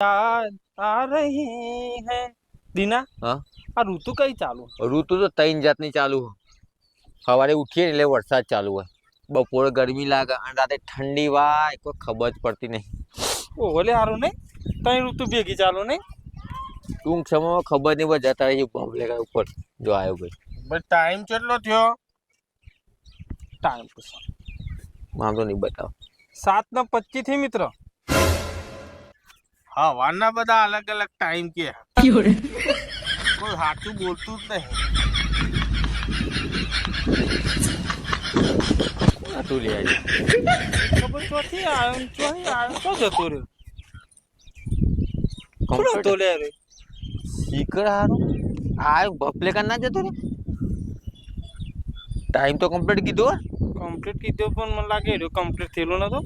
याद आ रही है દીના હા આ ઋતુ કઈ ચાલુ ઋતુ તો ત્રણ જાતની ચાલુ હોય. સવારે ઉઠીએ ને એટલે વરસાદ ચાલુ હોય, બપોરે ગરમી લાગે અને રાતે ઠંડી વાય કોઈ ખબર જ પડતી નહીં. ઓલે હારું નહીં ત્રણ ઋતુ ભેગી ચાલુ નહીં. ટૂંક સમયમાં ખબર નહીં બસ જતા રહી પબ્લિક ઉપર જો આવ્યો ભાઈ. બસ ટાઈમ કેટલો થયો? ટાઈમ પૂછો. વાંધો નહીં બતાવો. 7:25 થી મિત્ર. હા વારના બધા અલગ અલગ ટાઈમ કે કોઈ સાચું બોલતું જ નહીં. તું લે આજે ખબર ચોથી આવ્યો ચોથી આવ્યો તો જતો રહ્યો. કોણ હતો લે રે? શીકર હારો આ બફલે કાન ના જતો રે. ટાઈમ તો કમ્પ્લીટ કીધો. કમ્પ્લીટ કીધો પણ મને લાગે કમ્પ્લીટ થયેલો નતો.